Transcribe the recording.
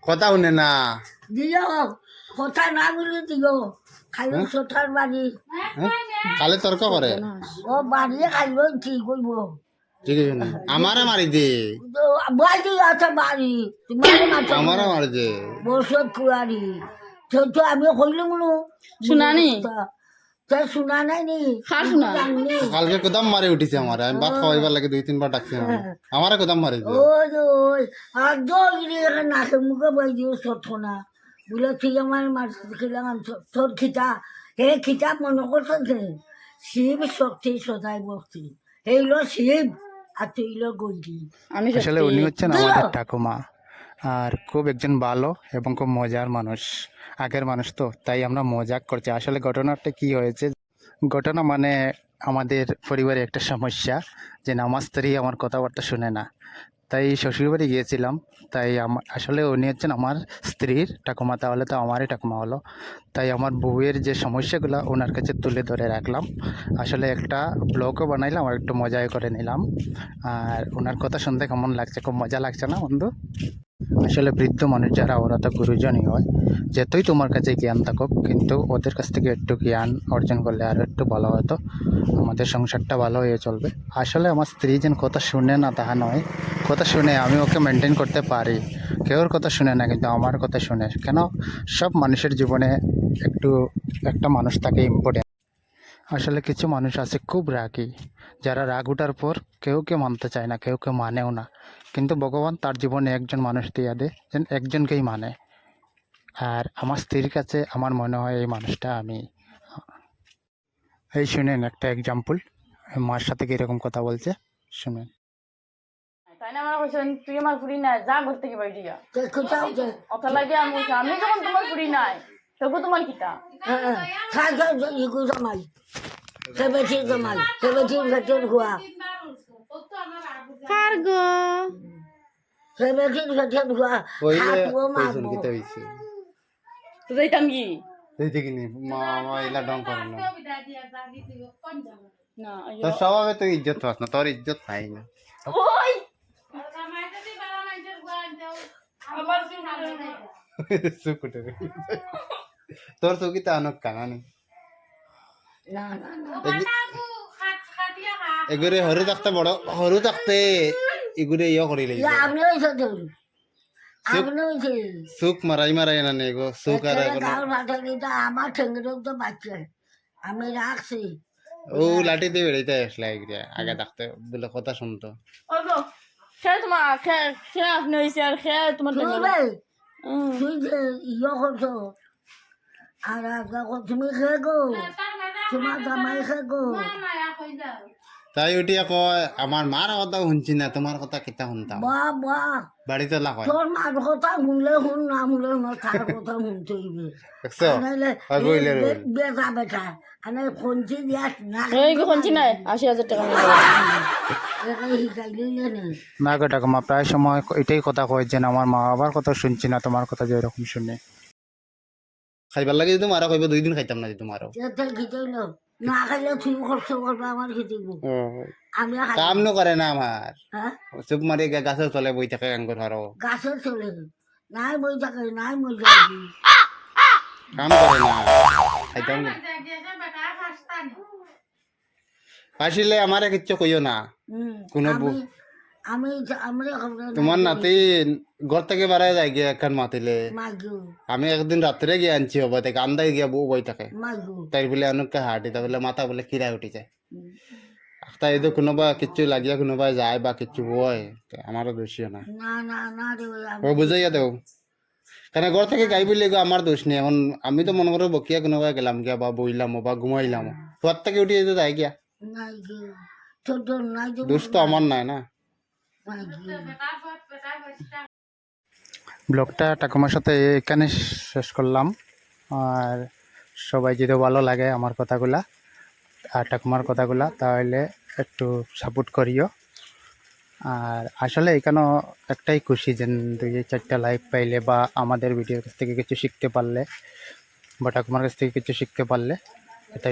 কথা শুনে না দিও কথা না বলে দিও খাইলো সোঠার বাড়ি কালে তর্ক করে ও বাড়িয়ে খাইলো ঠিক করব ঠিক আছে না আমারে মারি দে বাড়ি আছে বাড়ি তোমার মাথা আমারে মারি দে বসত কুয়ারি তো আমি কইলাম শুনানি তা শুনা নাই নি কালকে কোদাম মারি উঠিছে আমারে আমি ভাত খাওয়াইবার লাগে 2-3 বার ডাকছি আমারে কোদাম মারি দে ওই আর দৌড়ি নাকে মুখে বই দিও সত্য না বলে ঠিক আমার মাছ খেলাম তোর খিতা হে খিতা মনে করছে শিব শক্তি সদাই ভক্তি এইলো শিব আর তুই লো গন্ডি আমি আসলে উনি হচ্ছেন আমাদের ঠাকুমা আর খুব একজন ভালো এবং খুব মজার মানুষ আগের মানুষ তো তাই আমরা মজাক করছি আসলে ঘটনাটা কি হয়েছে ঘটনা মানে আমাদের পরিবারে একটা সমস্যা যে আমার স্ত্রী আমার কথাবার্তা শুনে না তাই শ্বশুরবাড়ি গিয়েছিলাম তাই আসলে উনি হচ্ছেন আমার স্ত্রীর ঠাকুমা তাহলে তো আমারই ঠাকুমা হলো তাই আমার বউয়ের যে সমস্যাগুলো ওনার কাছে তুলে ধরে রাখলাম আসলে একটা ব্লগও বানাইলাম আর একটু মজাই করে নিলাম আর ওনার কথা শুনতে কেমন লাগছে খুব মজা লাগছে না বন্ধু আসলে বৃদ্ধ মানুষ যারা ওরা তো গুরুজনই হয় যতই তোমার কাছে জ্ঞান থাকুক কিন্তু ওদের কাছ থেকে একটু জ্ঞান অর্জন করলে আরও একটু ভালো হতো আমাদের সংসারটা ভালো হয়ে চলবে আসলে আমার স্ত্রী যেন কথা শুনে না তাহা নয় কথা শুনে আমি ওকে মেনটেন করতে পারি কেউর কথা শুনে না কিন্তু আমার কথা শুনে কেন সব মানুষের জীবনে একটা মানুষ থাকে ইম্পর্টেন্ট আসলে কিছু মানুষ আছে খুব রাগী যারা রাগ ওঠার পর কেউকে মানতে চায় না কেউকে মানেও না কিন্তু ভগবান তার জীবনে একজন মানুষ দিয়ে দেয় যেন একজনকেই মানে আর আমার স্ত্রীর কাছে আমার মনে হয় এই মানুষটা আমি এই শুনেন একটা এক্সাম্পল মার সাথে কীরকম কথা বলছে শুনেন তাই না আমার কইছেন তুই আমার ফুরি নাই যা ঘর থেকে বাইরে যা অত লাগে আমি যখন তোমার ফুরি নাই তবু তোমার কিতা জমাই সেবেছি জমাই সেবেছি ভেতর হুয়া কার গো সেবেছি ভেতর হুয়া হাতও মারবো তো যাইতাম কি এইতে কিনি মা এলা ডং করে না না তোর স্বভাবে তো ইজ্জত পাস না তোর ইজ্জত নাই না ওই সুকুটে তোর চৌকিতে আনক কানানি না না না এগুরে হরু থাকতে বড় হরু থাকতে এগুরে ইয়ে করি লাগি আপনি হয়েছে ধরুন আপনি হয়েছে সুখ মারাই না নেগো সুখ আর গাঁর ভাষা কিন্তু আমার ঠেঙ্গেও তো বাচ্চা আমি রাখছি ও লাঠি দিয়ে বেড়াইতে আসলে আগে থাকতে বলে কথা শুনতো ও গো তোমার আপনি হয়েছে আর তোমার তুই যে ইয়ে করছো আর তুমি খেয়ে গো তোমার জামাই খেয়ে গো তাই উঠিয়া কয় আমার মার কথা শুনছি না তোমার কথা কেতা শুনতাম বাহ বাহ বাড়িতে লাখ হয় তোর মার কথা শুনলে শুন না শুনলে না তার কথা শুনতে হইবে দেখছো বেটা বেটা আনে খঞ্চি দিয়া না এই গো কোনছি নাই ৮০,০০০ টাকা শিকাইলেই জানে না গো ঠাকুমা প্রায় সময় এটাই কথা কয় যে আমার মা বাবার কথা শুনছি না তোমার কথা যে এরকম শুনে খাইবার লাগে যদি মারা কইব 2 দিন খাইতাম না যদি মারো খিটাইল না খাইলে তুই খরচ করবে আমার খিটাইব আমি কাম ন করে না আমার হ্যাঁ চুপ মারি গাছের তলে বই থাকে আঙ্গুর হারো গাছের চলে নাই বই থাকে নাই মই যাবি কাম করে না খাইতাম না আসলে আমারে কিচ্ছু কইও না কোনো আমি আমরা তোমার নাতি ঘর থেকে বাড়ায় যায় গিয়ে এখন মাতিলে আমি একদিন রাত্রে গিয়ে আনছি হবো তাই কান্দাই গিয়া বউ বই থাকে তাই বলে অনেককে হাঁটি তা বলে মাথা বলে কিরা উঠি যায় তাই তো কোনোবা কিচ্ছু লাগিয়া কোনোবা যায় বা কিচ্ছু হয় আমারও দোষীয় না ও বুঝাইয়া দেও কেন ঘর থেকে গাই বললে আমার দোষ নেই এখন আমি তো মনে করো বকিয়া কোনোবা গেলাম গিয়া বা বইলাম বা ঘুমাইলাম ঘর থেকে উঠে যেতে যায় গিয়া দোষ তো আমার নাই না ব্লগটা ঠাকুমার সাথে এখানে শেষ করলাম আর সবাই যদি ভালো লাগে আমার কথাগুলা আর ঠাকুমার কথাগুলা তাহলে একটু সাপোর্ট করিও আর আসলে এখানেও একটাই খুশি যে 2-4টা লাইক পাইলে বা আমাদের ভিডিওর কাছ থেকে কিছু শিখতে পারলে বা ঠাকুমার কাছ থেকে কিছু শিখতে পারলে এটাই